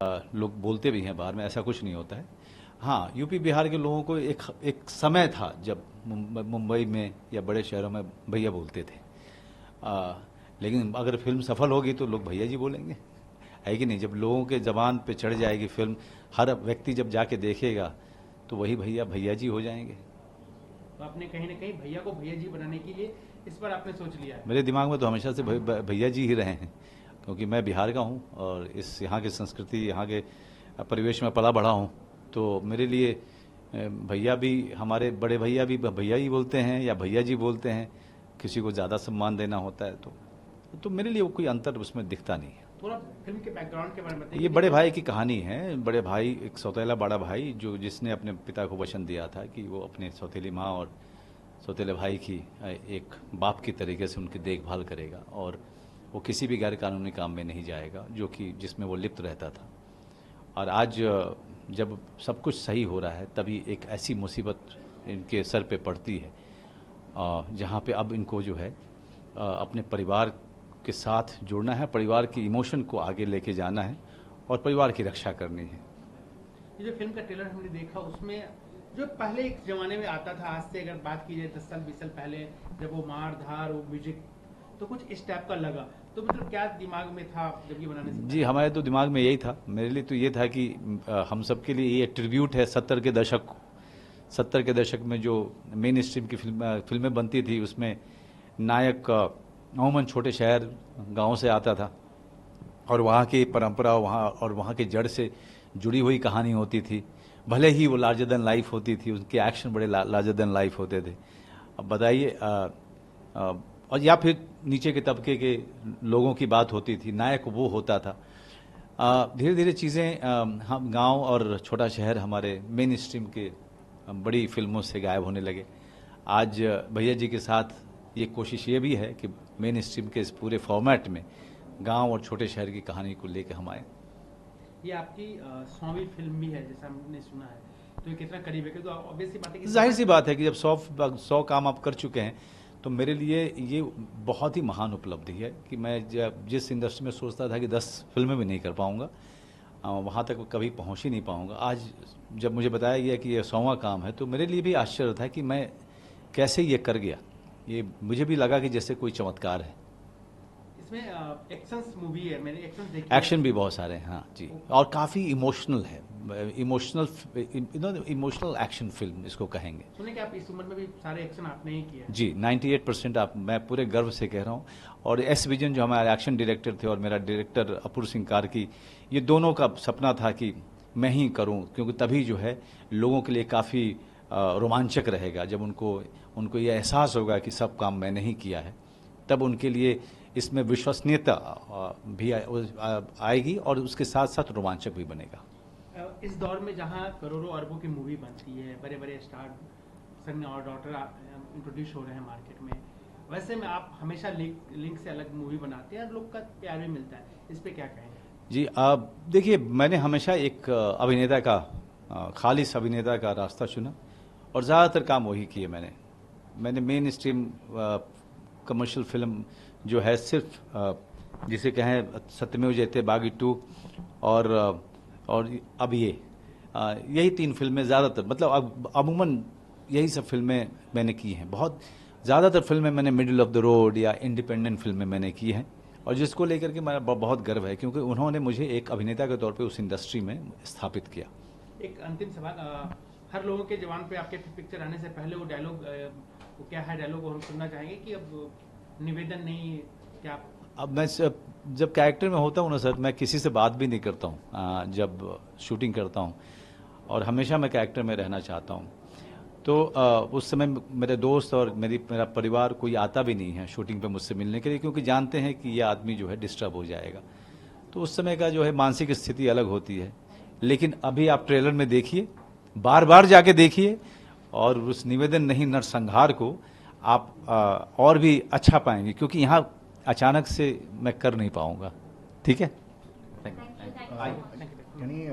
लोग बोलते भी हैं बाहर में, ऐसा कुछ नहीं होता है। हाँ, यूपी बिहार के लोगों को एक समय था जब मुंबई में या बड़े शहरों में भैया बोलते थे। लेकिन अगर फिल्म सफल होगी तो लोग भैया जी बोलेंगे, है कि नहीं? जब लोगों के जबान पे चढ़ जाएगी फिल्म, हर व्यक्ति जब जाके देखेगा तो वही भैया भैया जी हो जाएंगे। तो आपने कहीं ना कहीं भैया को भैया जी बनाने के लिए इस पर आपने सोच लिया है? मेरे दिमाग में तो हमेशा से भैया जी ही रहे हैं, क्योंकि मैं बिहार का हूँ और इस यहाँ की संस्कृति, यहाँ के परिवेश में पला बढ़ा हूँ। तो मेरे लिए भैया भी, हमारे बड़े भैया भी भैया ही बोलते हैं या भैया जी बोलते हैं। किसी को ज़्यादा सम्मान देना होता है तो मेरे लिए वो कोई अंतर उसमें दिखता नहीं है। थोड़ा फिल्म के बैकग्राउंड के बारे में बताइए। ये बड़े भाई की कहानी है। बड़े भाई, एक सौतेला बड़ा भाई जिसने अपने पिता को वचन दिया था कि वो अपने सौतेली माँ और सौतेले भाई की एक बाप की तरीके से उनकी देखभाल करेगा और वो किसी भी गैर कानूनी काम में नहीं जाएगा जिसमें वो लिप्त रहता था। और आज जब सब कुछ सही हो रहा है तभी एक ऐसी मुसीबत इनके सर पे पड़ती है जहाँ पे अब इनको जो है अपने परिवार के साथ जुड़ना है, परिवार की इमोशन को आगे लेके जाना है और परिवार की रक्षा करनी है। ये जो फिल्म का ट्रेलर हमने देखा उसमें जो पहले एक जमाने में आता था, आज से अगर बात की जाए 10 साल 20 साल पहले, जब वो मार धार वो म्यूजिक तो कुछ इस टाइप का लगा, तो मतलब क्या दिमाग में था जब ये बनाने से? जी, हमारे तो दिमाग में यही था। मेरे लिए तो ये था कि हम सब के लिए ये ट्रिब्यूट है 70 के दशक को। 70 के दशक में जो मेन स्ट्रीम की फिल्में बनती थी उसमें नायक अमूमन छोटे शहर गांव से आता था और वहाँ की परंपरा वहाँ के जड़ से जुड़ी हुई कहानी होती थी। भले ही वो लार्जर देन लाइफ होती थी, उनके एक्शन बड़े लार्जर देन लाइफ होते थे। अब बताइए, और या फिर नीचे के तबके के लोगों की बात होती थी, नायक वो होता था। धीरे धीरे चीज़ें हम गांव और छोटा शहर हमारे मेन स्ट्रीम के बड़ी फिल्मों से गायब होने लगे। आज भैया जी के साथ ये कोशिश ये भी है कि मेन स्ट्रीम के इस पूरे फॉर्मेट में गांव और छोटे शहर की कहानी को लेकर हम आए। ये आपकी 100वीं फिल्म भी है जैसा हमने सुना है, तो ये कितना करीब है? क्योंकि ऑब्वियस सी बात है कि जाहिर सी बात है कि जब 100 काम आप कर चुके हैं तो मेरे लिए ये बहुत ही महान उपलब्धि है कि मैं जिस इंडस्ट्री में सोचता था कि 10 फिल्में भी नहीं कर पाऊंगा, वहाँ तक कभी पहुँच ही नहीं पाऊंगा। आज जब मुझे बताया गया कि ये 100वां काम है तो मेरे लिए भी आश्चर्य था कि मैं कैसे ये कर गया। ये मुझे भी लगा कि जैसे कोई चमत्कार है। इसमें एक्शंस मूवी है, मैंने एक्शंस देखे। एक्शन भी बहुत सारे हैं, हाँ जी, और काफ़ी इमोशनल है। इमोशनल एक्शन फिल्म इसको कहेंगे। सुने कि आप इस उम्र में भी सारे एक्शन आपने ही किया? जी, 98% मैं पूरे गर्व से कह रहा हूँ। और एस विजन जो हमारे एक्शन डायरेक्टर थे और मेरा डायरेक्टर अपूर्व सिंह कार्की, ये दोनों का सपना था कि मैं ही करूँ, क्योंकि तभी जो है लोगों के लिए काफ़ी रोमांचक रहेगा। जब उनको ये एहसास होगा कि सब काम मैंने ही किया है, तब उनके लिए इसमें विश्वसनीयता भी आएगी और उसके साथ साथ रोमांचक भी बनेगा। इस दौर में जहां करोड़ों अरबों की मूवी बनती है, बड़े बड़े स्टार सन और डॉटर इंट्रोड्यूस हो रहे हैं मार्केट में, वैसे में आप हमेशा लिंक से अलग मूवी बनाते हैं और लोग का प्यार भी मिलता है, इस पे क्या कहेंगे? जी, देखिए, मैंने हमेशा एक अभिनेता का, खालिस अभिनेता का रास्ता चुना और ज़्यादातर काम वही किए मैंने मेन स्ट्रीम कमर्शियल फिल्म जो है सिर्फ जिसे कहें सत्यमेव जयते, बागी 2 और अब यही 3 फिल्में ज़्यादातर, मतलब अमूमन यही सब फिल्में मैंने की हैं। बहुत ज़्यादातर फिल्में मैंने मिडिल ऑफ द रोड या इंडिपेंडेंट फिल्में मैंने की हैं और जिसको लेकर के मेरा बहुत गर्व है, क्योंकि उन्होंने मुझे एक अभिनेता के तौर पे उस इंडस्ट्री में स्थापित किया। एक अंतिम सवाल, हर लोगों के जवान पे आपके पिक्चर आने से पहले वो डायलॉग, वो क्या है डायलॉग, वो हम सुनना चाहेंगे कि अब निवेदन नहीं क्या आप? अब मैं जब कैरेक्टर में होता हूँ ना सर, मैं किसी से बात भी नहीं करता हूँ जब शूटिंग करता हूँ, और हमेशा मैं कैरेक्टर में रहना चाहता हूँ। तो उस समय मेरे दोस्त और मेरा परिवार कोई आता भी नहीं है शूटिंग पे मुझसे मिलने के लिए, क्योंकि जानते हैं कि ये आदमी जो है डिस्टर्ब हो जाएगा। तो उस समय का जो है मानसिक स्थिति अलग होती है। लेकिन अभी आप ट्रेलर में देखिए, बार बार जाके देखिए, और उस निवेदन नहीं नरसंहार को आप और भी अच्छा पाएंगे, क्योंकि यहाँ अचानक से मैं कर नहीं पाऊंगा। ठीक है? यानी